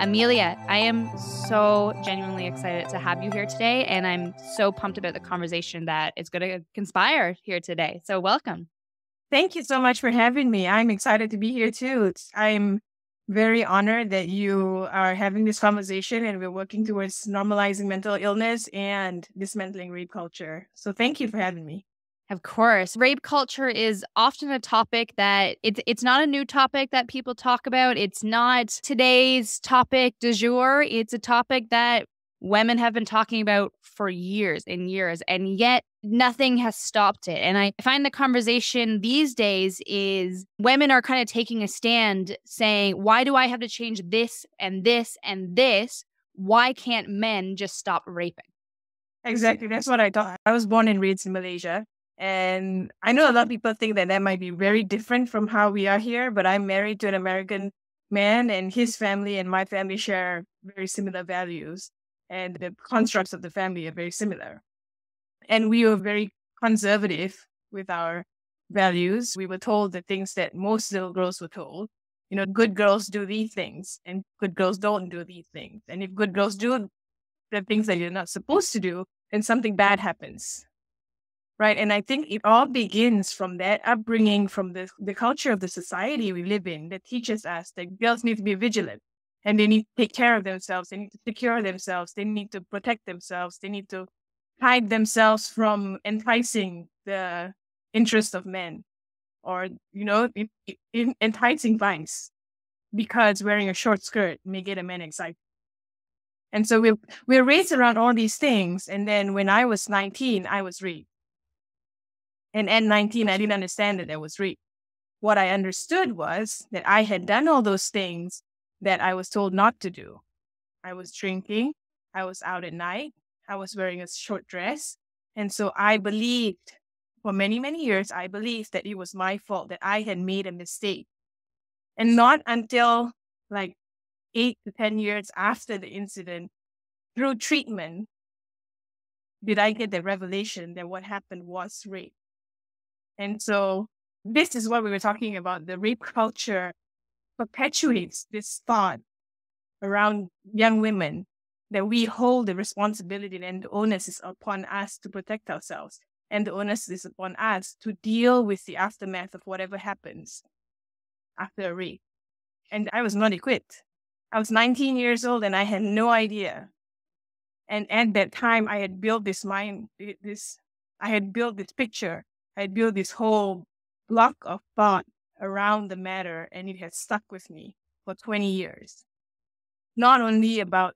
Amelia, I am so genuinely excited to have you here today, and I'm so pumped about the conversation that is going to conspire here today. So welcome. Thank you so much for having me. I'm excited to be here too. I'm very honored that you are having this conversation and we're working towards normalizing mental illness and dismantling rape culture. So thank you for having me. Of course. Rape culture is often a topic that it's not a new topic that people talk about. It's not today's topic du jour. It's a topic that women have been talking about for years and years, and yet nothing has stopped it. And I find the conversation these days is women are kind of taking a stand saying, why do I have to change this and this and this? Why can't men just stop raping? Exactly. That's what I thought. I was born and raised in Malaysia. And I know a lot of people think that might be very different from how we are here, but I'm married to an American man and his family and my family share very similar values. And the constructs of the family are very similar. And we were very conservative with our values. We were told the things that most little girls were told. You know, good girls do these things and good girls don't do these things. And if good girls do the things that you're not supposed to do, then something bad happens. Right. And I think it all begins from that upbringing, from the culture of the society we live in that teaches us that girls need to be vigilant and they need to take care of themselves. They need to secure themselves. They need to protect themselves. They need to hide themselves from enticing the interest of men or, you know, enticing vice because wearing a short skirt may get a man excited. And so we're raised around all these things. And then when I was 19, I was raped. And at 19, I didn't understand that was rape. What I understood was that I had done all those things that I was told not to do. I was drinking. I was out at night. I was wearing a short dress. And so I believed, for many, many years, I believed that it was my fault, that I had made a mistake. And not until like 8 to 10 years after the incident, through treatment, did I get the revelation that what happened was rape. And so this is what we were talking about. The rape culture perpetuates this thought around young women that we hold the responsibility and the onus is upon us to protect ourselves. And the onus is upon us to deal with the aftermath of whatever happens after a rape. And I was not equipped. I was 19 years old and I had no idea. And at that time, I had built this picture. I had built this whole block of thought around the matter, and it has stuck with me for 20 years. Not only about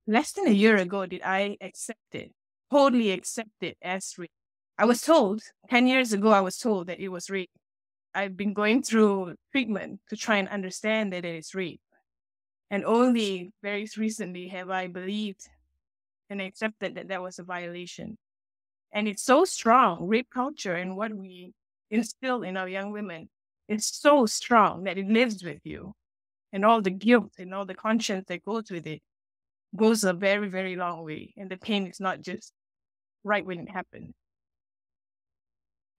less than a year ago did I totally accept it as rape. I was told, 10 years ago, I was told that it was rape. I've been going through treatment to try and understand that it is rape. And only very recently have I believed and accepted that that was a violation. And it's so strong, rape culture and what we instill in our young women is so strong that it lives with you. And all the guilt and all the conscience that goes with it goes a very, very long way. And the pain is not just right when it happened.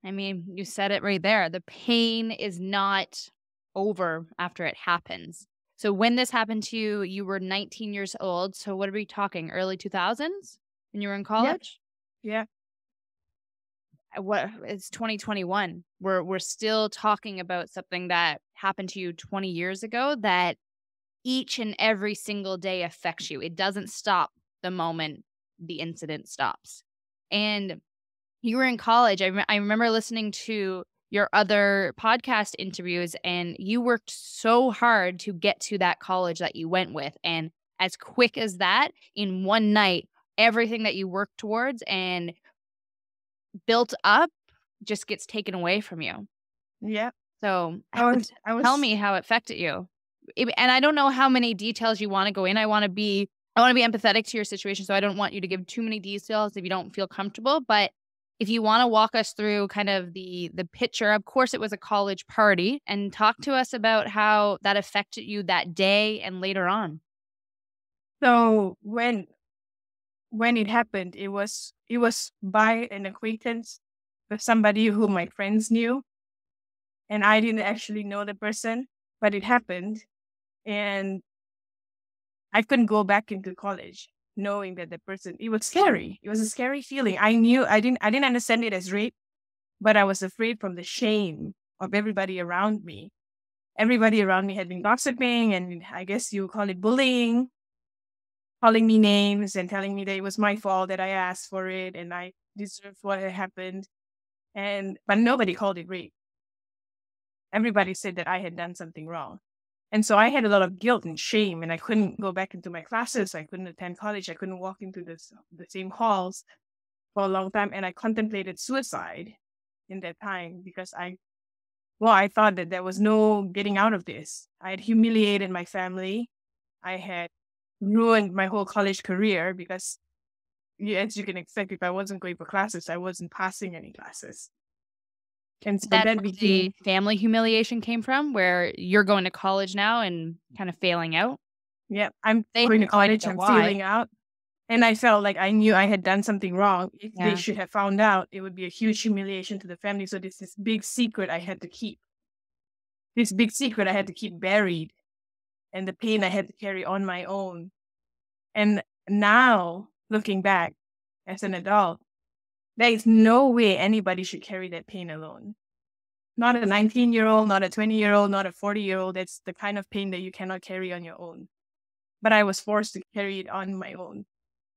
I mean, you said it right there. The pain is not over after it happens. So when this happened to you, you were 19 years old. So what are we talking? Early 2000s when you were in college? Yeah. What it's 2021. We're still talking about something that happened to you 20 years ago that each and every single day affects you. It doesn't stop the moment the incident stops. And you were in college. I remember listening to your other podcast interviews, and you worked so hard to get to that college that you went with. And as quick as that, in one night, everything that you worked towards and built up just gets taken away from you. Yeah. So tell me how it affected you. And I don't know how many details you want to go in. I want to be empathetic to your situation, so I don't want you to give too many details if you don't feel comfortable. But if you want to walk us through kind of the picture, of course it was a college party, and talk to us about how that affected you that day and later on. So when it happened, it was by an acquaintance with somebody who my friends knew. And I didn't actually know the person, but it happened. And I couldn't go back into college knowing that the person, it was scary. It was a scary feeling. I didn't understand it as rape, but I was afraid from the shame of everybody around me. Everybody around me had been gossiping, and I guess you call it bullying, calling me names and telling me that it was my fault that I asked for it and I deserved what had happened. But nobody called it rape. Everybody said that I had done something wrong. And so I had a lot of guilt and shame, and I couldn't go back into my classes. I couldn't attend college. I couldn't walk into the same halls for a long time. And I contemplated suicide in that time because I thought that there was no getting out of this. I had humiliated my family. I had ruined my whole college career because, as you can expect, if I wasn't going for classes, I wasn't passing any classes. And so That's that where became, the family humiliation came from, where you're going to college now and kind of failing out. yeah, I'm They had going to no idea college, I'm why. failing out. And I felt like I knew I had done something wrong. If they Yeah. should have found out, it would be a huge humiliation to the family. So this big secret I had to keep. This big secret I had to keep buried, and the pain I had to carry on my own. And now, looking back as an adult, there is no way anybody should carry that pain alone. Not a 19-year-old, not a 20-year-old, not a 40-year-old. That's the kind of pain that you cannot carry on your own. But I was forced to carry it on my own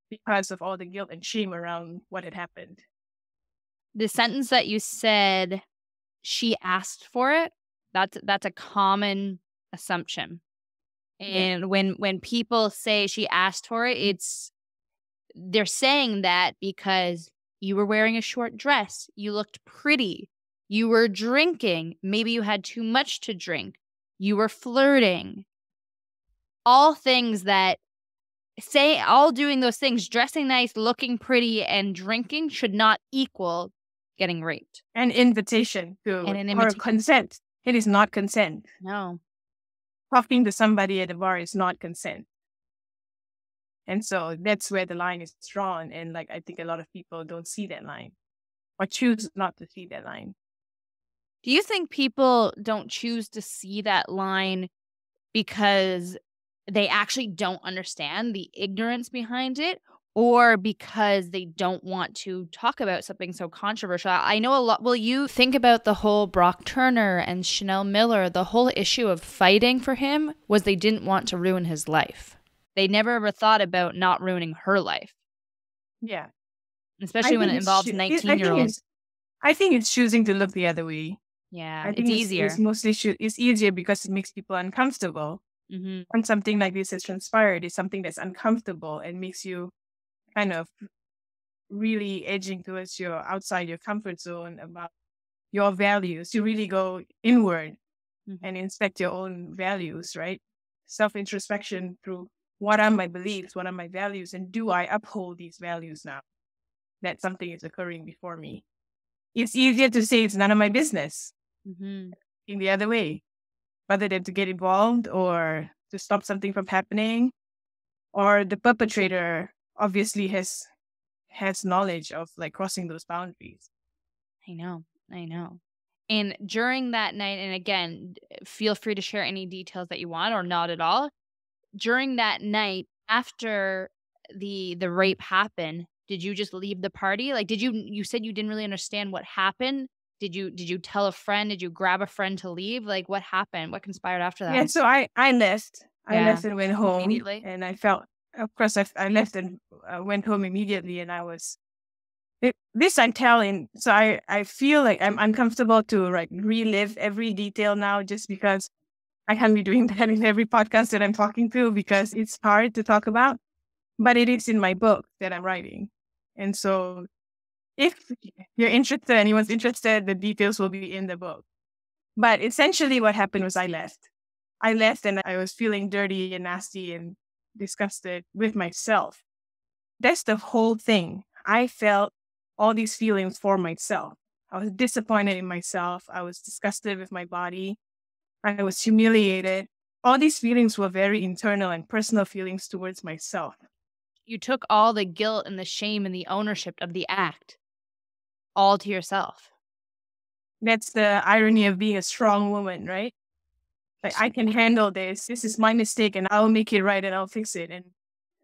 because of all the guilt and shame around what had happened. The sentence that you said, she asked for it, that's a common assumption. And when people say she asked for it, they're saying that because you were wearing a short dress, you looked pretty, you were drinking, maybe you had too much to drink, you were flirting. All things that all doing those things, dressing nice, looking pretty, and drinking should not equal getting raped. An invitation to, And an or invitation. consent. It is not consent. No. Talking to somebody at a bar is not consent. And so that's where the line is drawn. And I think a lot of people don't see that line or choose not to see that line. Do you think people don't choose to see that line because they actually don't understand the ignorance behind it, or because they don't want to talk about something so controversial? I know a lot. Will you think about the whole Brock Turner and Chanel Miller? The whole issue of fighting for him was they didn't want to ruin his life. They never ever thought about not ruining her life. Yeah. Especially when it involves 19-year-olds. I think it's choosing to look the other way. Yeah, I think it's easier. It's mostly it's easier because it makes people uncomfortable. Mm-hmm. When something like this has transpired, it's something that's uncomfortable and makes you kind of really edging towards outside your comfort zone about your values. You really go inward and inspect your own values, right? Self-introspection through what are my beliefs, what are my values, and do I uphold these values now that something is occurring before me? It's easier to say it's none of my business in the other way, rather than to get involved or to stop something from happening. Or the perpetrator obviously has knowledge of crossing those boundaries. I know. And during that night, and again, feel free to share any details that you want or not at all. During that night, after the rape happened, did you just leave the party? You said you didn't really understand what happened. Did you tell a friend? Did you grab a friend to leave? What happened? What conspired after that? Yeah, so I left. I Yeah. left and went home. Immediately? And I felt, of course, I left and went home immediately. And I was, this I'm telling, so I feel like I'm uncomfortable to relive every detail now just because I can't be doing that in every podcast that I'm talking to because it's hard to talk about. But it is in my book that I'm writing. And so if you're interested, anyone's interested, the details will be in the book. But essentially what happened was I left. I left and I was feeling dirty and nasty and disgusted with myself. That's the whole thing. I felt all these feelings for myself. I was disappointed in myself. I was disgusted with my body. I was humiliated. All these feelings were very internal and personal feelings towards myself. You took all the guilt and the shame and the ownership of the act all to yourself. That's the irony of being a strong woman, right? Like, I can handle this. This is my mistake and I'll make it right and I'll fix it. And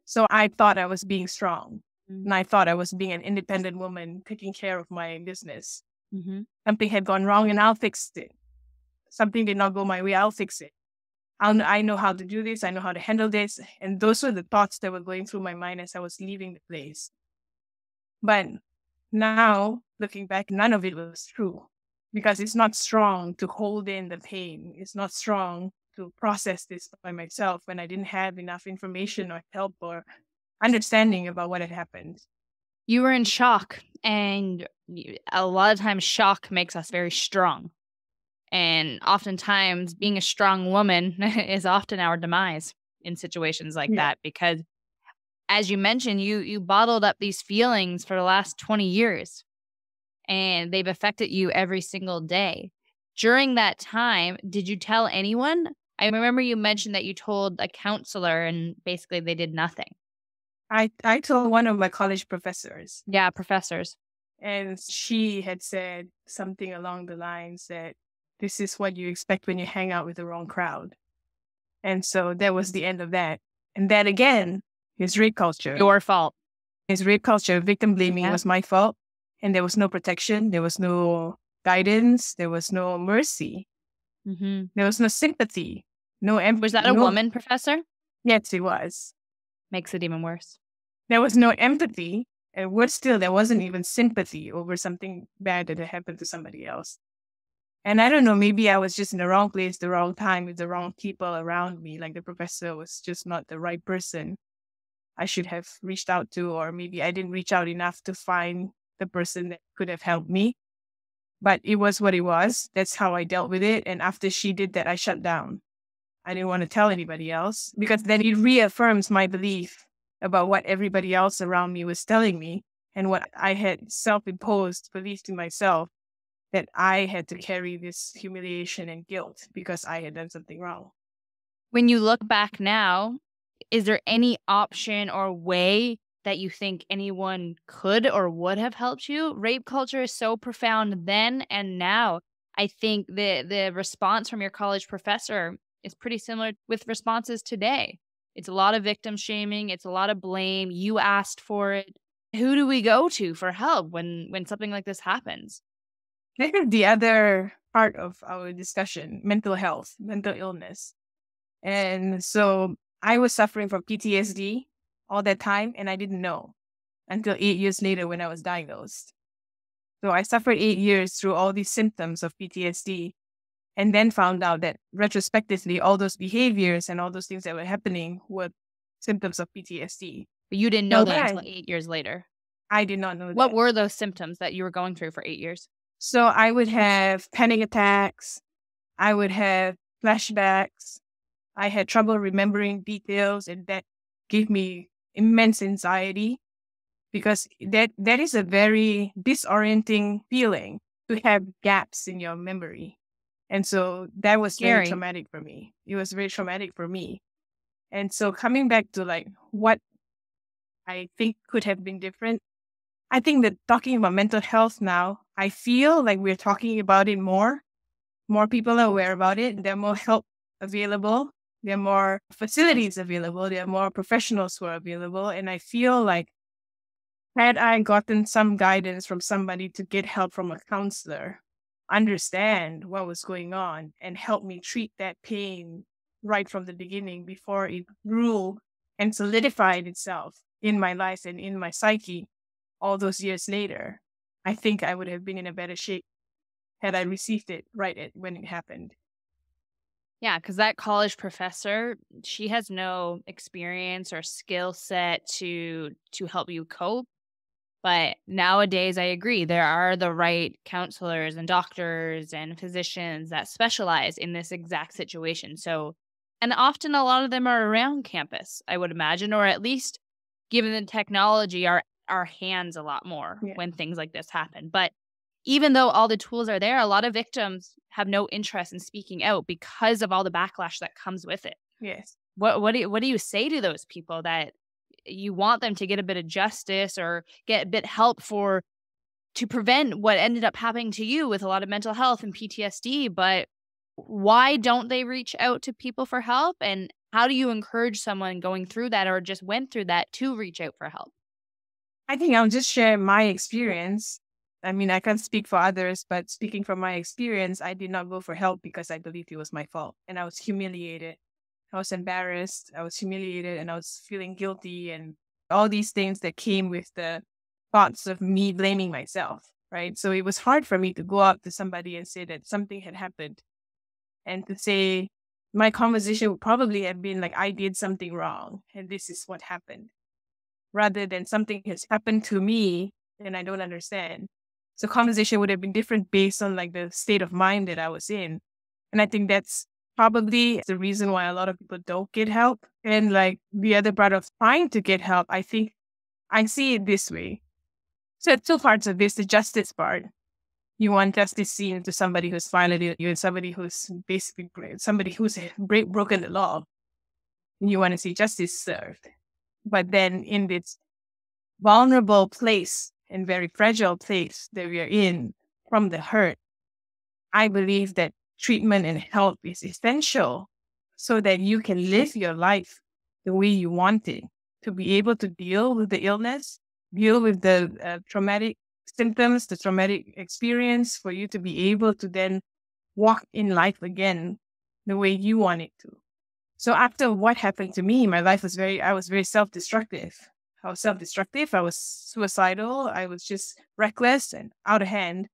so I thought I was being strong. And I thought I was being an independent woman taking care of my business. Mm-hmm. Something had gone wrong and I'll fix it. Something did not go my way, I'll fix it. I know how to do this. I know how to handle this. And those were the thoughts that were going through my mind as I was leaving the place. But now, looking back, none of it was true because it's not strong to hold in the pain. It's not strong to process this by myself when I didn't have enough information or help or understanding about what had happened. You were in shock, and a lot of times shock makes us very strong. And oftentimes being a strong woman is often our demise in situations like Yeah. that, because as you mentioned, you bottled up these feelings for the last 20 years and they've affected you every single day. During that time, did you tell anyone? I remember you mentioned that you told a counselor and basically they did nothing. I told one of my college professors, Yeah, professors. and she had said something along the lines that this is what you expect when you hang out with the wrong crowd. And so that was the end of that. And that again is rape culture. Your fault. It's rape culture. Victim blaming Yeah. was my fault. And there was no protection. There was no guidance. There was no mercy. Mm-hmm. There was no sympathy. No empathy. Was that a woman professor? Yes, it was. Makes it even worse. There was no empathy. And worse still, there wasn't even sympathy over something bad that had happened to somebody else. And I don't know, maybe I was just in the wrong place, the wrong time, with the wrong people around me. Like the professor was just not the right person I should have reached out to, or maybe I didn't reach out enough to find the person that could have helped me. But it was what it was. That's how I dealt with it. And after she did that, I shut down. I didn't want to tell anybody else because then it reaffirms my belief about what everybody else around me was telling me and what I had self-imposed belief to myself, that I had to carry this humiliation and guilt because I had done something wrong. When you look back now, is there any option or way that you think anyone could or would have helped you? Rape culture is so profound then and now. I think the response from your college professor is pretty similar with responses today. It's a lot of victim shaming. It's a lot of blame. You asked for it. Who do we go to for help when something like this happens? I think the other part of our discussion, mental health, mental illness. And so I was suffering from PTSD all that time, and I didn't know until 8 years later when I was diagnosed. So I suffered 8 years through all these symptoms of PTSD, and then found out that retrospectively, all those behaviors and all those things that were happening were symptoms of PTSD. But you didn't know that Okay. until 8 years later. I did not know What that. were those symptoms that you were going through for 8 years? So I would have panic attacks. I would have flashbacks. I had trouble remembering details, and that gave me immense anxiety because that is a very disorienting feeling to have gaps in your memory. And so that was very Scary. traumatic for me. It was very traumatic for me. And so coming back to like what I think could have been different, I think that talking about mental health now, I feel like we're talking about it more. More people are aware about it. There are more help available. There are more facilities available. There are more professionals who are available. And I feel like had I gotten some guidance from somebody to get help from a counselor, understand what was going on, and help me treat that pain right from the beginning before it grew and solidified itself in my life and in my psyche all those years later, I think I would have been in a better shape had I received it when it happened. Yeah, because that college professor, she has no experience or skill set to help you cope. But nowadays, I agree, there are the right counselors and doctors and physicians that specialize in this exact situation. So, and often a lot of them are around campus, I would imagine, or at least given the technology, are our hands a lot more Yeah. when things like this happen. But even though all the tools are there, a lot of victims have no interest in speaking out because of all the backlash that comes with it. Yes. What do you say to those people that you want them to get a bit of justice or get a bit help to prevent what ended up happening to you with a lot of mental health and PTSD, but why don't they reach out to people for help? And how do you encourage someone going through that or just went through that to reach out for help? I think I'll just share my experience. I mean, I can't speak for others, but speaking from my experience, I did not go for help because I believed it was my fault. And I was humiliated. I was embarrassed. I was humiliated and I was feeling guilty and all these things that came with the thoughts of me blaming myself. Right. So it was hard for me to go up to somebody and say that something had happened and to say my conversation would probably have been like, I did something wrong and this is what happened, rather than something has happened to me and I don't understand. So conversation would have been different based on like the state of mind that I was in. And I think that's probably the reason why a lot of people don't get help. And like the other part of trying to get help, I think I see it this way. So it's two parts of this, the justice part. You want justice seen to somebody who's violated you and somebody who's basically somebody who's broken the law. You want to see justice served. But then in this vulnerable place and very fragile place that we are in from the hurt, I believe that treatment and help is essential so that you can live your life the way you want it, to be able to deal with the illness, deal with the traumatic symptoms, the traumatic experience, for you to be able to then walk in life again the way you want it to. So after what happened to me, my life was I was very self-destructive. I was self-destructive. I was suicidal. I was just reckless and out of hand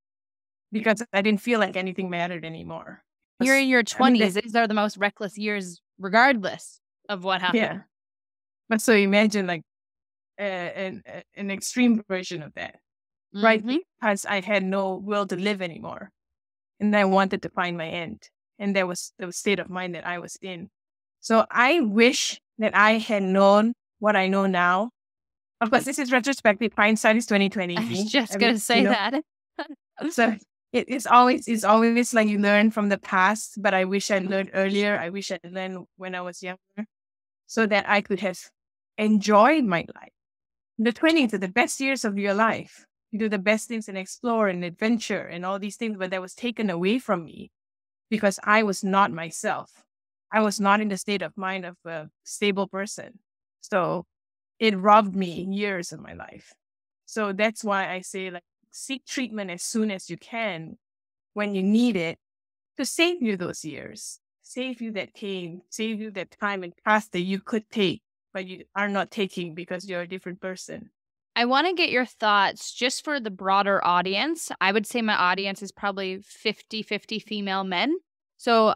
because I didn't feel like anything mattered anymore. You're in your 20s. These are the most reckless years, regardless of what happened. Yeah. But so imagine like an extreme version of that, right? Because I had no will to live anymore. And I wanted to find my end. And that was the state of mind that I was in. So I wish that I had known what I know now. Of course, this is retrospective. Hindsight is 2020. I was just going to say that. So it's always like you learn from the past, but I wish I learned earlier. I wish I learned when I was younger so that I could have enjoyed my life. The 20s are the best years of your life. You do the best things and explore and adventure and all these things, but that was taken away from me because I was not myself. I was not in the state of mind of a stable person. So it robbed me years of my life. So that's why I say, like, seek treatment as soon as you can when you need it to save you those years, save you that pain, save you that time and path that you could take, but you are not taking because you're a different person. I want to get your thoughts just for the broader audience. I would say my audience is probably 50-50 female men. So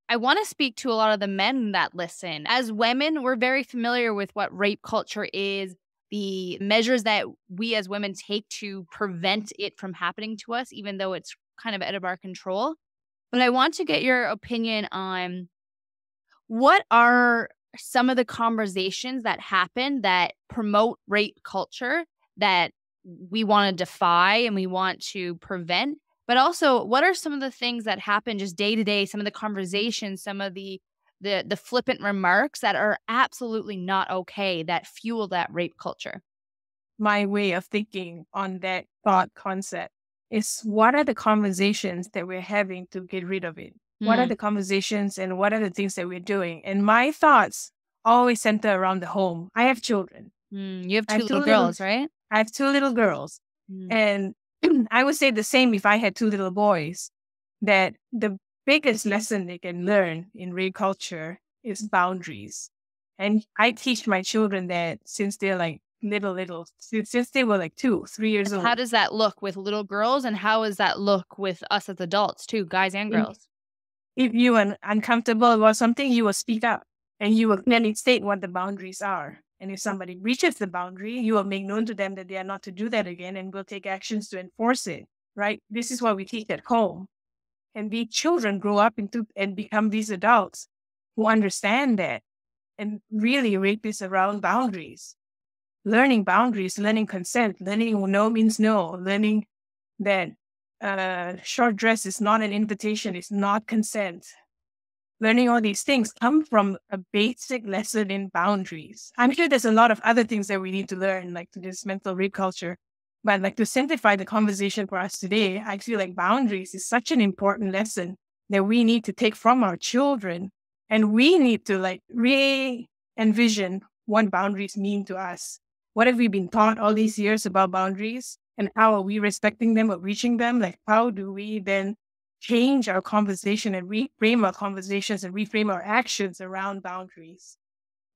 I want to speak to a lot of the men that listen. As women, we're very familiar with what rape culture is, the measures that we as women take to prevent it from happening to us, even though it's kind of out of our control. But I want to get your opinion on what are some of the conversations that happen that promote rape culture that we want to defy and we want to prevent. But also, what are some of the things that happen just day to day, some of the conversations, some of the flippant remarks that are absolutely not okay, that fuel that rape culture? My way of thinking on that thought concept is, what are the conversations that we're having to get rid of it? What are the conversations and what are the things that we're doing? And my thoughts always center around the home. I have children. You have two little girls, right? I have two little girls. And I would say the same if I had two little boys, that the biggest lesson they can learn in rape culture is boundaries. And I teach my children that since they're like little, since they were like 2-3 years old. How does that look with little girls? And how does that look with us as adults too, guys and girls? If you are uncomfortable about something, you will speak up and you will clearly state what the boundaries are. And if somebody breaches the boundary, you will make known to them that they are not to do that again and will take actions to enforce it, right? This is what we teach at home. And these children grow up into and become these adults who understand that. And really, rape is around boundaries. Learning boundaries, learning consent, learning no means no, learning that short dress is not an invitation, it's not consent. Learning all these things come from a basic lesson in boundaries. I'm sure there's a lot of other things that we need to learn, like to dismantle rape culture. But like to simplify the conversation for us today, I feel like boundaries is such an important lesson that we need to take from our children. And we need to like re-envision what boundaries mean to us. What have we been taught all these years about boundaries? And how are we respecting them or reaching them? Like, how do we then change our conversation and reframe our conversations and reframe our actions around boundaries?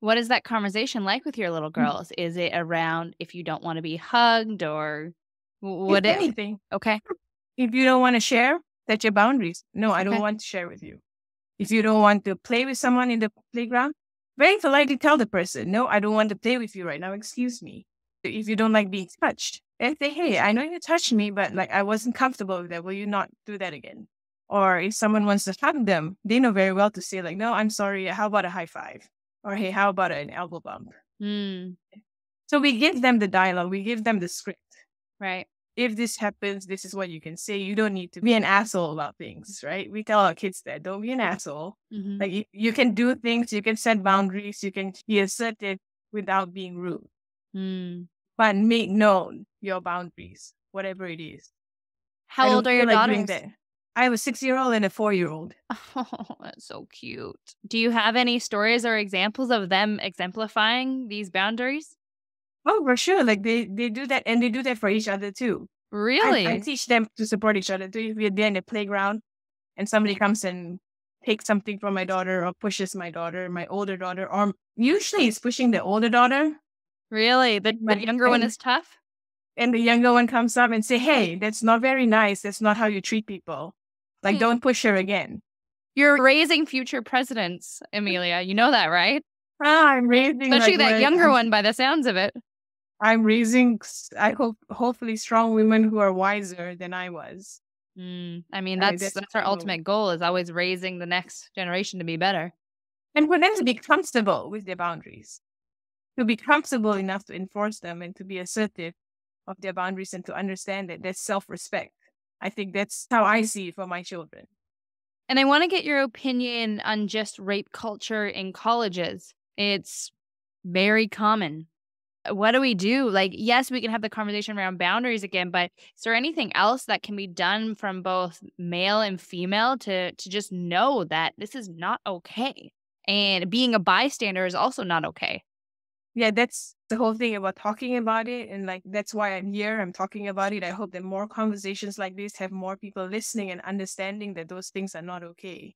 What is that conversation like with your little girls? Is it around if you don't want to be hugged or If what it anything, okay. if you don't want to share, that's your boundaries. No, I don't Okay. want to share with you. If you don't want to play with someone in the playground, very politely tell the person, no, I don't want to play with you right now. Excuse me. If you don't like being touched, and say, hey, I know you touched me, but like I wasn't comfortable with that. Will you not do that again? Or if someone wants to hug them, they know very well to say like, no, I'm sorry. How about a high five? Or hey, how about an elbow bump? Mm, So we give them the dialogue. We give them the script. right. If this happens, this is what you can say. You don't need to be an asshole about things, right? We tell our kids that, don't be an asshole. Mhm. Like you can do things, you can set boundaries, you can be assertive without being rude, Mm. but make known your boundaries, whatever it is. How I old don't are feel your like doing daughters? that. I have a 6-year-old and a 4-year-old. Oh, that's so cute. Do you have any stories or examples of them exemplifying these boundaries? Oh, for sure. Like they do that and they do that for each other too. I Really? teach them to support each other too. If we're there in the playground and somebody comes and takes something from my daughter or pushes my daughter, my older daughter, or usually it's pushing the older daughter. Really? The And, younger one and, is tough? and the younger one comes up and say, hey, that's not very nice. That's not how you treat people. Like, Hmm. don't push her again. You're raising future presidents, Amelia. You know that, right? I'm raising Especially like that what younger one by the sounds of it. I'm raising, I hope, hopefully strong women who are wiser than I was. I mean, I mean, that's our my goal. ultimate goal is always raising the next generation to be better. And for them to be comfortable with their boundaries, to be comfortable enough to enforce them and to be assertive of their boundaries and to understand that that's self-respect. I think that's how I see it for my children. And I want to get your opinion on just rape culture in colleges. It's very common. What do we do? Like, yes, we can have the conversation around boundaries again, but is there anything else that can be done from both male and female to just know that this is not okay? And being a bystander is also not okay. Yeah, that's the whole thing about talking about it. And like, that's why I'm here. I'm talking about it. I hope that more conversations like this have more people listening and understanding that those things are not okay.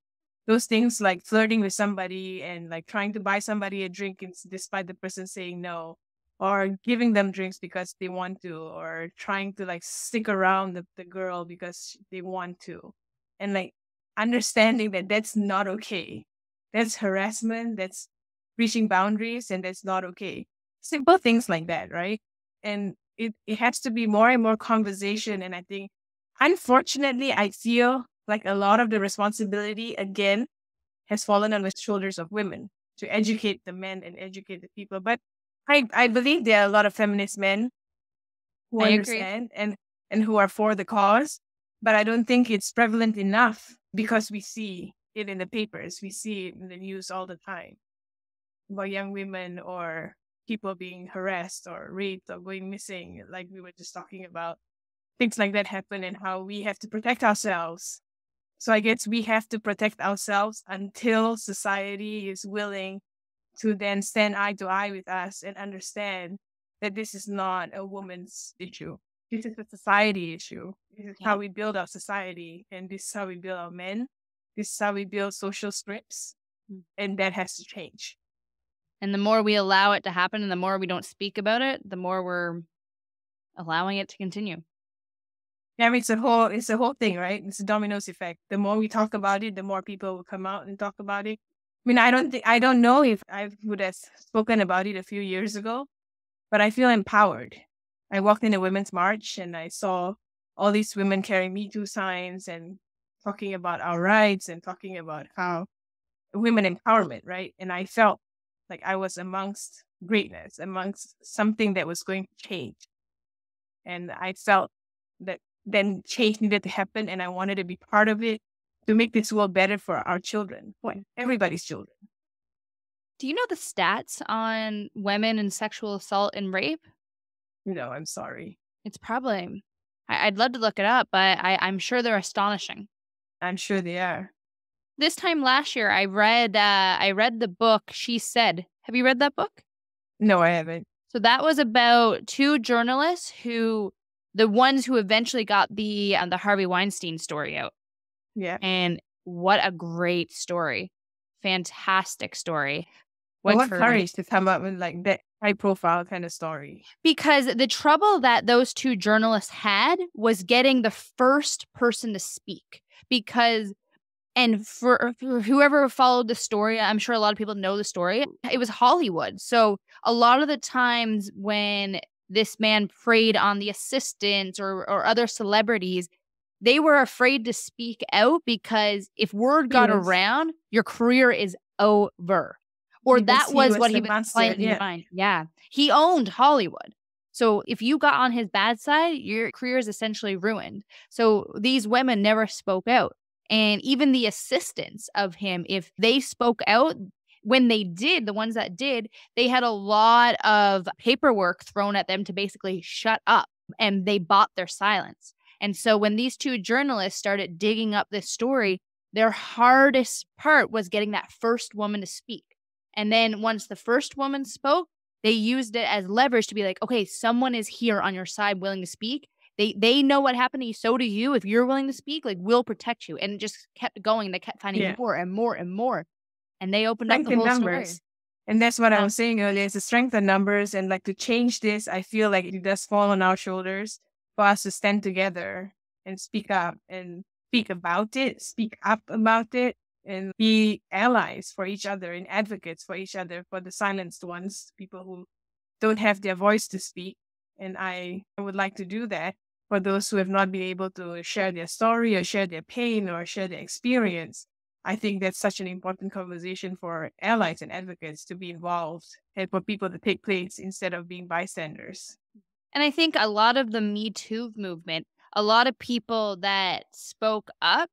Those things like flirting with somebody and like trying to buy somebody a drink despite the person saying no, or giving them drinks because they want to, or trying to like stick around the girl because they want to. And like understanding that that's not okay. That's harassment. That's reaching boundaries, and that's not okay. Simple things like that, right? And it has to be more and more conversation. And I think, unfortunately, I feel like a lot of the responsibility, again, has fallen on the shoulders of women to educate the men and educate the people. But I believe there are a lot of feminist men who I agree. understand and who are for the cause. But I don't think it's prevalent enough because we see it in the papers. We see it in the news all the time about young women or people being harassed or raped or going missing, like we were just talking about. Things like that happen and how we have to protect ourselves. So I guess we have to protect ourselves until society is willing to then stand eye to eye with us and understand that this is not a woman's issue. This is a society issue. This is Yeah. how we build our society, and this is how we build our men. This is how we build social scripts, Mm. and that has to change. And the more we allow it to happen and the more we don't speak about it, the more we're allowing it to continue. Yeah, I mean, it's a whole thing, right? It's a dominoes effect. The more we talk about it, the more people will come out and talk about it. I mean, I don't know if I would have spoken about it a few years ago, but I feel empowered. I walked in a women's march and I saw all these women carrying Me Too signs and talking about our rights and talking about how women empowerment, right? And I felt like I was amongst greatness, amongst something that was going to change. And I felt that then change needed to happen and I wanted to be part of it to make this world better for our children, for everybody's children. Do you know the stats on women and sexual assault and rape? I'm sorry. It's probably I'd love to look it up, but I'm sure they're astonishing. I'm sure they are. This time last year, I read the book She Said. Have you read that book? No, I haven't. So that was about two journalists the ones who eventually got the Harvey Weinstein story out. Yeah. And what a great story. Fantastic story. Well, what courage to come up with like that high profile kind of story. Because the trouble that those two journalists had was getting the first person to speak. And for whoever followed the story, I'm sure a lot of people know the story. It was Hollywood. So a lot of the times when this man preyed on the assistants or other celebrities, they were afraid to speak out because if word got around, your career is over. Or that was what he was playing in mind. Yeah. He owned Hollywood. So if you got on his bad side, your career is essentially ruined. So these women never spoke out. And even the assistants of him, if they spoke out, when they did, the ones that did, they had a lot of paperwork thrown at them to basically shut up, and they bought their silence. And so when these two journalists started digging up this story, their hardest part was getting that first woman to speak. And then once the first woman spoke, they used it as leverage to be like, okay, someone is here on your side willing to speak. They know what happened to you. So do you. If you're willing to speak, like, we'll protect you. And it just kept going. They kept finding more and more and more. And they opened up the whole story. And that's what I was saying earlier. It's the strength of numbers. And like to change this, I feel like it does fall on our shoulders for us to stand together and speak up and speak up about it, and be allies for each other and advocates for each other, for the silenced ones, people who don't have their voice to speak. And I would like to do that for those who have not been able to share their story or share their pain or share their experience. I think that's such an important conversation for allies and advocates to be involved and for people to take place instead of being bystanders. And I think a lot of the Me Too movement, a lot of people that spoke up,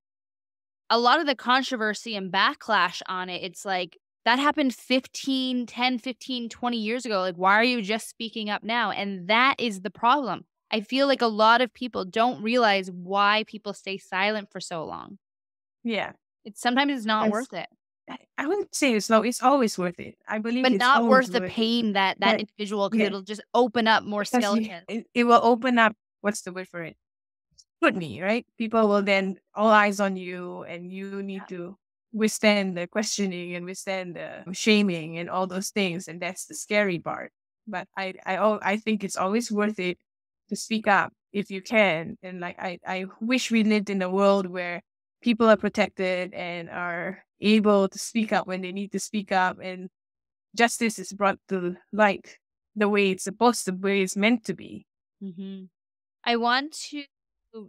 a lot of the controversy and backlash on it, it's like, that happened 10, 15, 20 years ago. Like, why are you just speaking up now? And that is the problem. I feel like a lot of people don't realize why people stay silent for so long. Yeah. Sometimes it's not worth it. I wouldn't say it's low. It's always worth it. I believe but it's not always worth the pain that individual, because it'll just open up more skeletons. It will open up, what's the word for it? Scrutiny, right? People will then all eyes on you, and you need to withstand the questioning and withstand the shaming and all those things. And that's the scary part. But I think it's always worth it to speak up if you can. And like, I wish we lived in a world where people are protected and are able to speak up when they need to speak up, and justice is brought to light the way it's supposed to, the way it's meant to be. Mm-hmm. I want to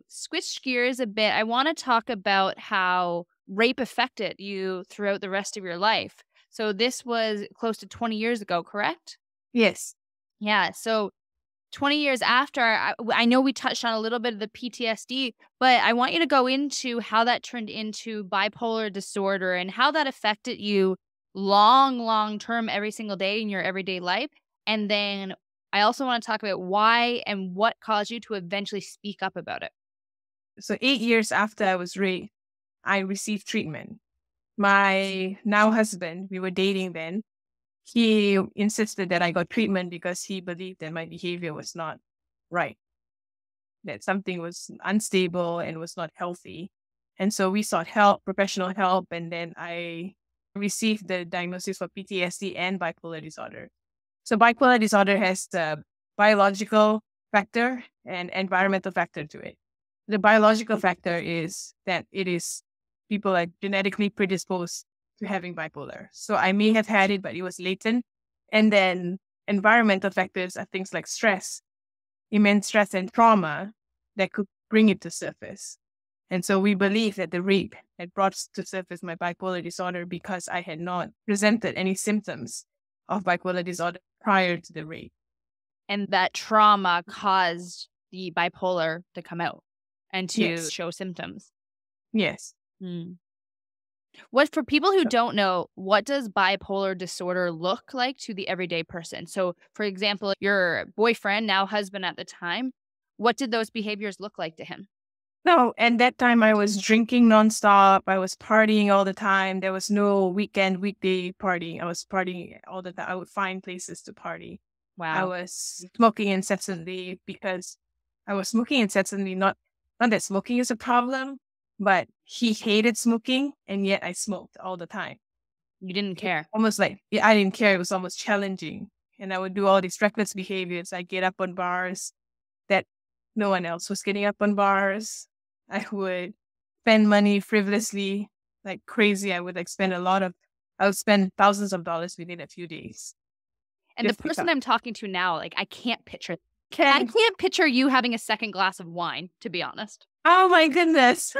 switch gears a bit. I want to talk about how rape affected you throughout the rest of your life. So this was close to 20 years ago, correct? Yes. Yeah. So 20 years after, I know we touched on a little bit of the PTSD, but I want you to go into how that turned into bipolar disorder and how that affected you long term every single day in your everyday life. And then I also want to talk about why and what caused you to eventually speak up about it. So 8 years after I was raped, I received treatment. My now husband, we were dating then, he insisted that I got treatment because he believed that my behavior was not right, that something was unstable and was not healthy. And so we sought help, professional help, and then I received the diagnosis for PTSD and bipolar disorder. So bipolar disorder has the biological factor and environmental factor to it. The biological factor is that people are genetically predisposed to having bipolar. So I may have had it, but it was latent. And then environmental factors are things like stress, immense stress and trauma that could bring it to surface. And so we believe that the rape had brought to surface my bipolar disorder because I had not presented any symptoms of bipolar disorder prior to the rape. And that trauma caused the bipolar to come out and to show symptoms. Yes. What, for people who don't know, what does bipolar disorder look like to the everyday person? So, for example, your boyfriend, now husband at the time, what did those behaviors look like to him? No, and that time I was drinking nonstop. I was partying all the time. There was no weekday partying. I was partying all the time. I would find places to party. I Wow. was smoking incessantly because I was smoking incessantly. Not that smoking is a problem, but he hated smoking, and yet I smoked all the time. You didn't It care. almost like yeah, I didn't care. It was almost challenging, and I would do all these reckless behaviors. I get up on bars that no one else was getting up on bars. I would spend money frivolously, like crazy. I would spend thousands of dollars within a few days. And the Just person because. I'm talking to now, like, I Can, can't picture you having a second glass of wine, to be honest. oh my goodness.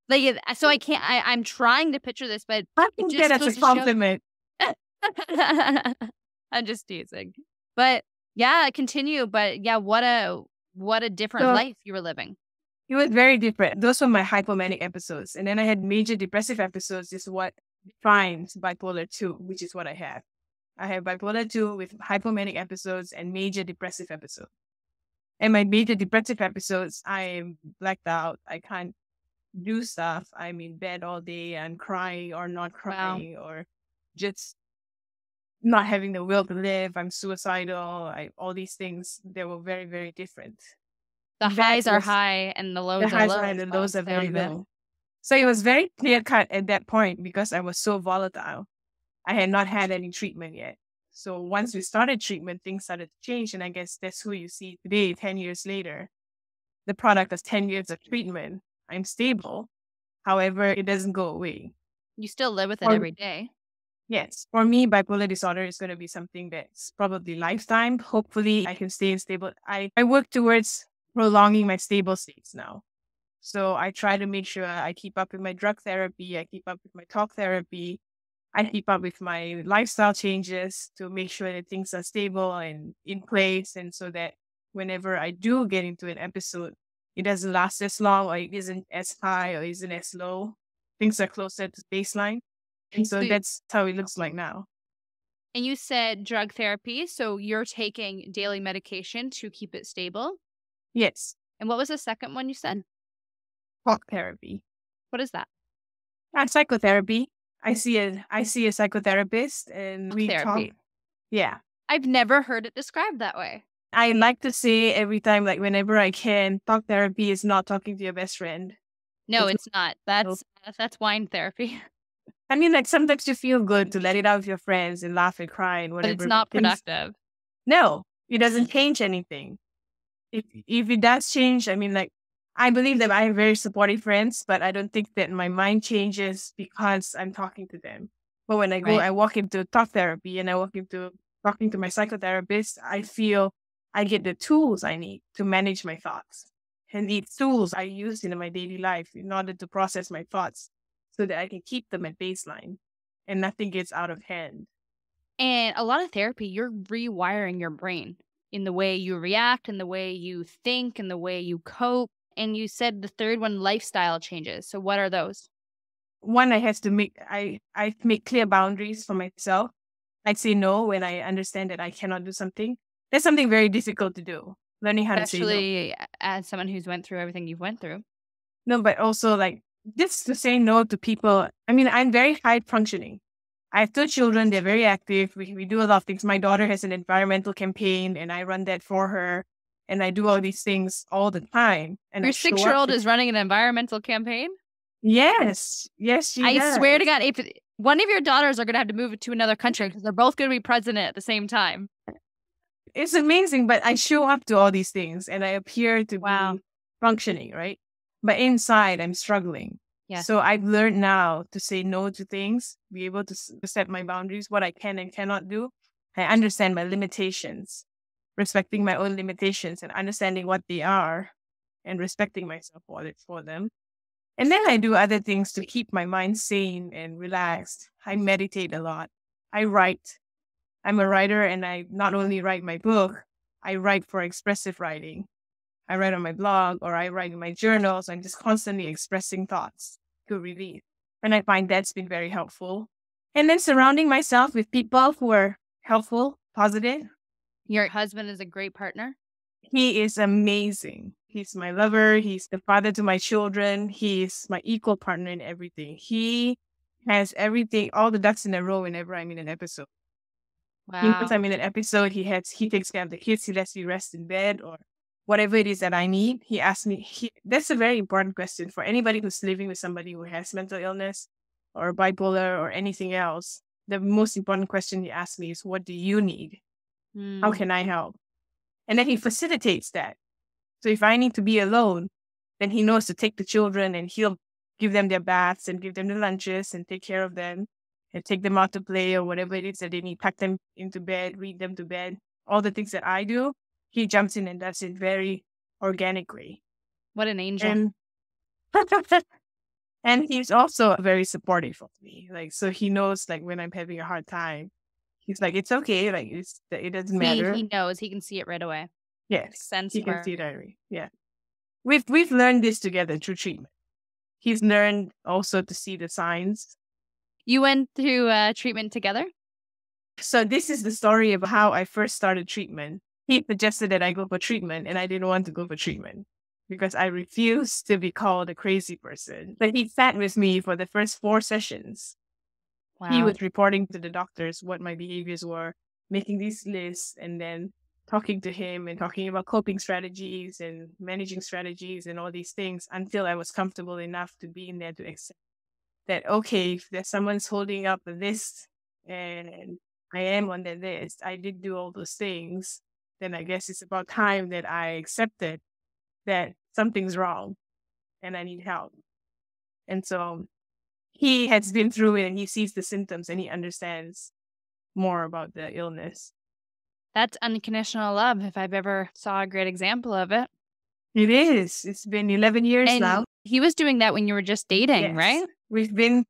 Like, so I'm trying to picture this, but I it think that just as a goes to show. compliment. I'm just teasing. But yeah, continue. But yeah, what a different So life you were living. it was very different. Those were my hypomanic episodes. And then I had major depressive episodes, is what defines bipolar 2, which is what I have. I have bipolar 2 with hypomanic episodes and major depressive episodes. And my major depressive episodes, I am blacked out. I can't do stuff. I'm in bed all day. I'm crying or not Wow. crying or just not having the will to live. I'm suicidal. All these things, they were very, very different. The That highs are was high and the the lows are highs are high low, and the by the lows are very sound of it. low. So it was very clear cut at that point because I was so volatile. I had not had any treatment yet. So once we started treatment, things started to change. And I guess that's who you see today, 10 years later. The product of 10 years of treatment. I'm stable. However, it doesn't go away. You still live with it For, every day. yes, for me, bipolar disorder is going to be something that's probably lifetime. Hopefully, I can stay stable. I work towards prolonging my stable states now. So I try to make sure I keep up with my drug therapy, I keep up with my talk therapy, I keep up with my lifestyle changes to make sure that things are stable and in place. And so that whenever I do get into an episode, it doesn't last as long or it isn't as high or isn't as low. Things are closer to baseline. And so So, that's how it looks like now. and you said drug therapy, so you're taking daily medication to keep it stable. Yes, And what was the second one you said? talk therapy. What is that? Psychotherapy. I see a psychotherapist and Talk we talk. therapy. Yeah. I've never heard it described that way. I like to say every time, like whenever I can, talk therapy is not talking to your best friend. No, It's it's not. not, That's wine therapy, I mean, like sometimes you feel good to let it out with your friends and laugh and cry and but it's whatever. But not things, productive. no, it doesn't change anything. If it does change, I mean, like I believe that I have very supportive friends, but I don't think that my mind changes because I'm talking to them. But when Right. I walk into talk therapy and I walk into talking to my psychotherapist, I feel I get the tools I need to manage my thoughts. And these tools I use in my daily life in order to process my thoughts so that I can keep them at baseline and nothing gets out of hand. And a lot of therapy, you're rewiring your brain in the way you react, in the way you think, in the way you cope. And you said the third one, lifestyle changes. So what are those? One, I make clear boundaries for myself. I'd say no when I understand that I cannot do something. That's something very difficult to do. Learning how to say no. Especially as someone who's went through everything you've went through. No, but also like just to say no to people. I mean, I'm very high functioning. I have 2 children. They're very active. We do a lot of things. My daughter has an environmental campaign and I run that for her. And I do all these things all the time. And I Your show up. 6-year-old is running an environmental campaign? Yes. Yes, she I does. swear to God, if one of your daughters are going to have to move to another country because they're both going to be president at the same time. It's amazing, but I show up to all these things and I appear to Wow. be functioning, right? But inside, I'm struggling. Yes. So I've learned now to say no to things, be able to set my boundaries, what I can and cannot do. I understand my limitations, respecting my own limitations and understanding what they are and respecting myself for them. And then I do other things to keep my mind sane and relaxed. I meditate a lot. I write. I'm a writer and I not only write my book, I write for expressive writing. I write on my blog or I write in my journals. I'm just constantly expressing thoughts to release. And I find that's been very helpful. And then surrounding myself with people who are helpful, positive. Your husband is a great partner? He is amazing. He's my lover. He's the father to my children. He's my equal partner in everything. He has everything, all the ducks in a row whenever I'm in an episode. He knows Wow. I'm in an episode. He takes care of the kids. He lets me rest in bed or whatever it is that I need. He asks me. That's a very important question for anybody who's living with somebody who has mental illness or bipolar or anything else. The most important question he asks me is, "What do you need? How Mm. can I help?" And then he facilitates that. So if I need to be alone, then he knows to take the children and he'll give them their baths and give them the lunches and take care of them and take them out to play or whatever it is that they need, pack them into bed, read them to bed. All the things that I do, he jumps in and does it very organically. What an angel. And and he's also very supportive of me. Like, so he knows like when I'm having a hard time, he's like, it's okay. Like it doesn't matter. He knows. He can see it right away. Makes Yes. sense He can for see it already. Yeah. We've learned this together through treatment. He's learned also to see the signs. you went through treatment together? So this is the story of how I first started treatment. He suggested that I go for treatment, and I didn't want to go for treatment because I refused to be called a crazy person. But he sat with me for the first 4 sessions. He Wow. was reporting to the doctors what my behaviors were, making these lists, and then talking to him and talking about coping strategies and managing strategies and all these things until I was comfortable enough to be in there to accept that, okay, if there's someone's holding up a list and I am on that list, I did do all those things, then I guess it's about time that I accepted that something's wrong and I need help. And so he has been through it and he sees the symptoms and he understands more about the illness. That's unconditional love if I've ever saw a great example of it. It is. It's been 11 years now. And he was doing that when you were just dating, Yes. right? We've been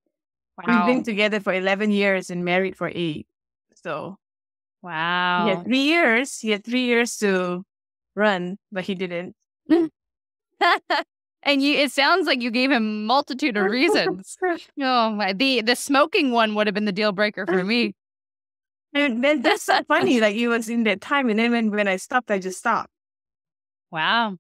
Wow. together for 11 years and married for 8. So he had Wow. 3 years. He had 3 years to run, but he didn't. And it sounds like you gave him multitude of reasons. No, the smoking one would have been the deal breaker for me. And then that's so funny. Like it was in that time, and then when I stopped, I just stopped. Wow.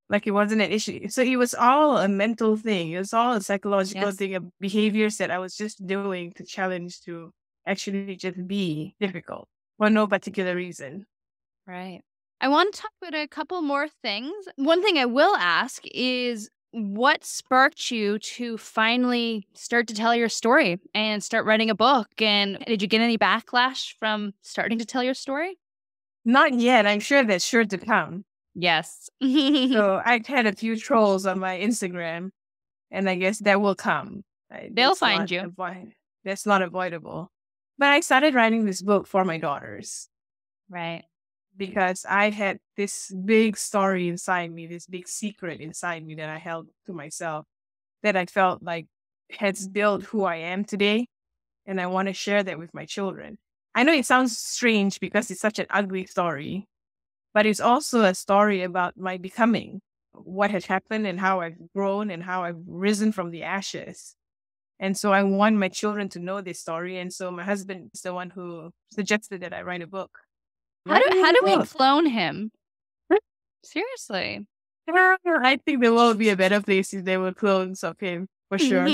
Like it wasn't an issue. So it was all a mental thing. It was all a psychological Yes. thing of behaviors that I was just doing to challenge to actually just be difficult for no particular reason. Right. I want to talk about a couple more things. One thing I will ask is what sparked you to finally start to tell your story and start writing a book? And did you get any backlash from starting to tell your story? Not yet. I'm sure that's sure to come. Yes. So I've had a few trolls on my Instagram, and I guess that will come. They'll find you. That's not avoidable. But I started writing this book for my daughters Right. because I had this big story inside me, this big secret inside me that I held to myself that I felt like has built who I am today. And I want to share that with my children. I know it sounds strange because it's such an ugly story, but it's also a story about my becoming, what has happened and how I've grown and how I've risen from the ashes. And so I want my children to know this story. And so my husband is the one who suggested that I write a book. How do we clone him? Seriously. I think the world would be a better place if there were clones of him, for sure.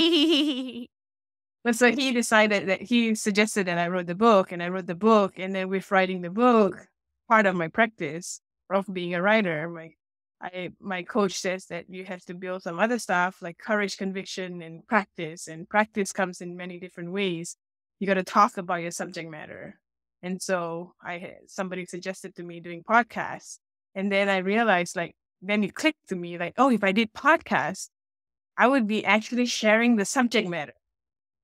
But so he decided that he suggested that I wrote the book, and I wrote the book, and then with writing the book, part of my practice of being a writer, my coach says that you have to build some other stuff like courage, conviction, and practice comes in many different ways. You got to talk about your subject matter, and so somebody suggested to me doing podcasts, and then I realized then it clicked to me like, oh, if I did podcasts, I would be actually sharing the subject matter.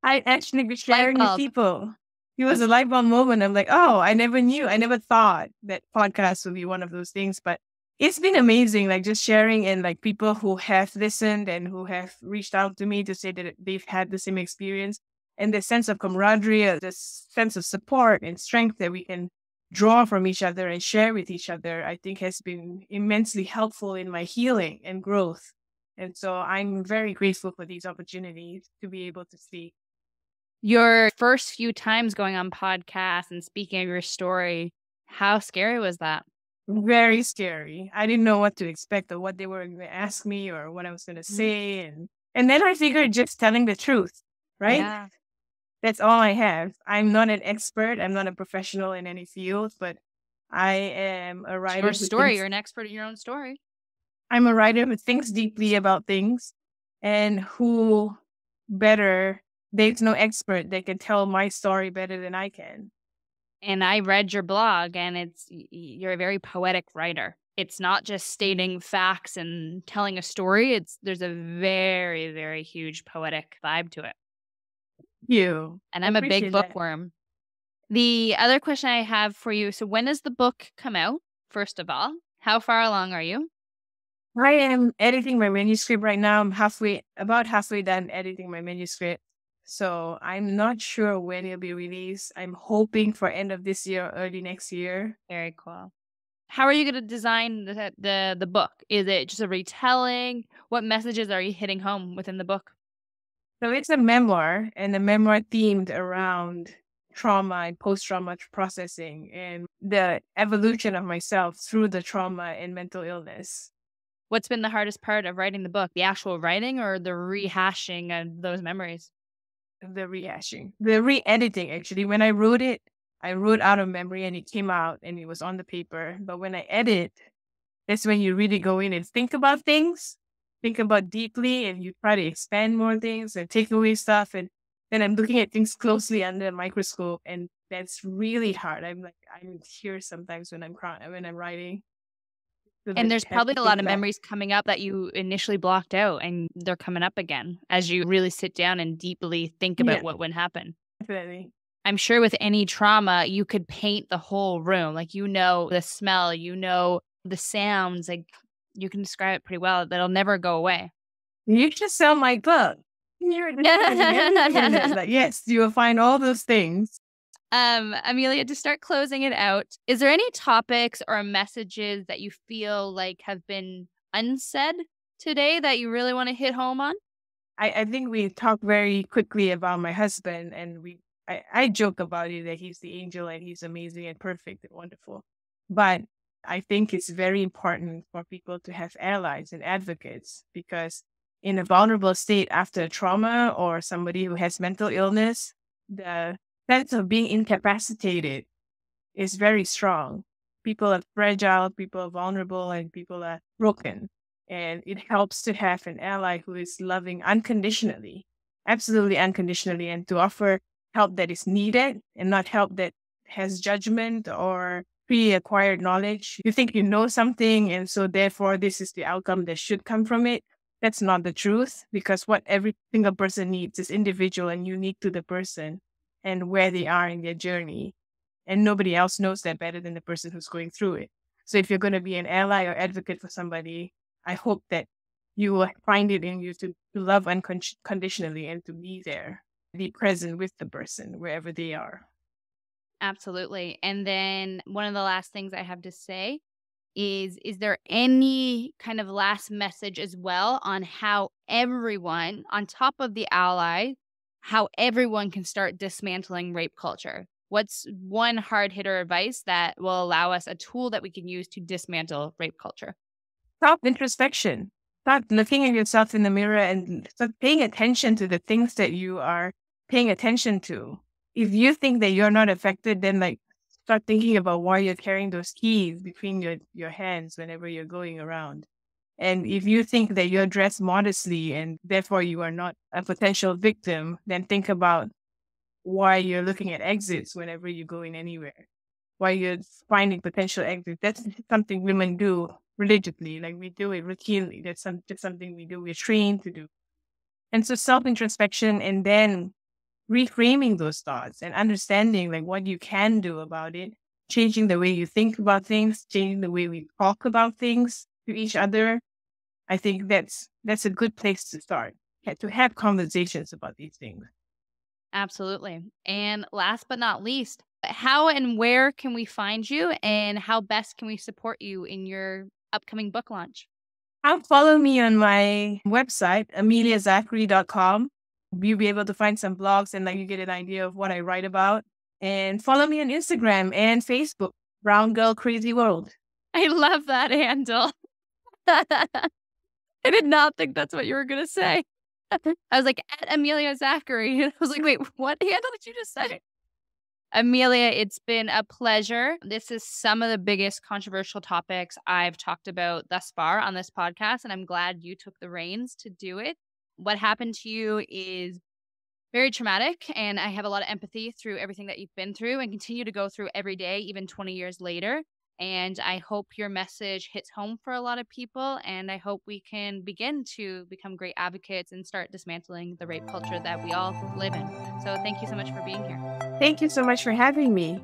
I'd actually be sharing with people. It was a light bulb moment. I'm like, oh, I never thought that podcasts would be one of those things, but it's been amazing. Like just sharing and like people who have listened and who have reached out to me to say that they've had the same experience and the sense of camaraderie, the sense of support and strength that we can draw from each other and share with each other, I think has been immensely helpful in my healing and growth. And so I'm very grateful for these opportunities to be able to speak. Your first few times going on podcasts and speaking of your story, how scary was that? very scary. I didn't know what to expect or what they were going to ask me or what I was going to Mhm. say. And then I figured just telling the truth, right? Yeah. That's all I have. I'm not an expert. I'm not a professional in any field, but I am a It's your writer who story. thinks You're an expert in your own story. I'm a writer who thinks deeply about things and who better, there's no expert that can tell my story better than I can. And I read your blog, and you're a very poetic writer. It's not just stating facts and telling a story. There's a very, very huge poetic vibe to it. You. And I I'm a big appreciate that. bookworm. The other question I have for you, so when does the book come out, first of all? How far along are you? I am editing my manuscript right now. I'm about halfway done editing my manuscript. So I'm not sure when it'll be released. I'm hoping for end of this year or early next year. Very cool. How are you gonna design the book? Is it just a retelling? What messages are you hitting home within the book? So it's a memoir, and a memoir themed around trauma and post-trauma processing and the evolution of myself through the trauma and mental illness. What's been the hardest part of writing the book? The actual writing or the rehashing of those memories? The rehashing, the re-editing. Actually, when I wrote out of memory and it came out and it was on the paper. But when I edit, that's when you really go in and think about deeply, and you try to expand more things and take away stuff. And then I'm looking at things closely under a microscope, and that's really hard. I'm in tears sometimes when I'm crying, when I'm writing, because And I there's have probably to a lot think of back. memories coming up that you initially blocked out, and they're coming up again as you really sit down and deeply think about Yeah, what would happen. definitely. I'm sure with any trauma, you could paint the whole room. Like, the smell, the sounds, like, you can describe it pretty well. That'll never go away. You should sell my book. You're describing everything in it. Like, yes, you will find all those things. Amelia, to start closing it out, is there any topics or messages that you feel like have been unsaid today that you really want to hit home on? I think we talked very quickly about my husband, and I joke about it that he's the angel and he's amazing and perfect and wonderful. But I think it's very important for people to have allies and advocates, because in a vulnerable state after trauma or somebody who has mental illness, the sense of being incapacitated is very strong. People are fragile, people are vulnerable, and people are broken. And it helps to have an ally who is loving unconditionally, absolutely unconditionally, and to offer help that is needed and not help that has judgment or pre acquired knowledge. You think you know something, and so therefore this is the outcome that should come from it. That's not the truth, because what every single person needs is individual and unique to the person and where they are in their journey, and nobody else knows that better than the person who's going through it. So if you're going to be an ally or advocate for somebody, I hope that you will find it in you to love unconditionally and to be there, be present with the person wherever they are. Absolutely. And then one of the last things I have to say is there any kind of last message as well on how everyone, on top of the ally, how everyone can start dismantling rape culture? What's one hard hitter advice that will allow us a tool that we can use to dismantle rape culture? Stop introspection. Start looking at yourself in the mirror and start paying attention to the things that you are paying attention to. If you think that you're not affected, then start thinking about why you're carrying those keys between your hands whenever you're going around. And if you think that you're dressed modestly and therefore you are not a potential victim, then think about why you're looking at exits whenever you're going anywhere, why you're finding potential exits. That's something women do religiously, like we do it routinely. That's just something we do, we're trained to do. And so self introspection, and then reframing those thoughts and understanding like what you can do about it, changing the way you think about things, changing the way we talk about things to each other. I think that's a good place to start, to have conversations about these things. Absolutely. And last but not least, how and where can we find you, and how best can we support you in your upcoming book launch? Follow me on my website, ameliazachry.com. You'll be able to find some blogs and you get an idea of what I write about. And follow me on Instagram and Facebook, Brown Girl Crazy World. I love that handle. I did not think that's what you were going to say. I was like, at Amelia Zachry. And I was like, wait, what handle did you just say? Amelia, it's been a pleasure. This is some of the biggest controversial topics I've talked about thus far on this podcast, and I'm glad you took the reins to do it. What happened to you is very traumatic, and I have a lot of empathy through everything that you've been through and continue to go through every day, even 20 years later. And I hope your message hits home for a lot of people, and I hope we can begin to become great advocates and start dismantling the rape culture that we all live in. So thank you so much for being here. Thank you so much for having me.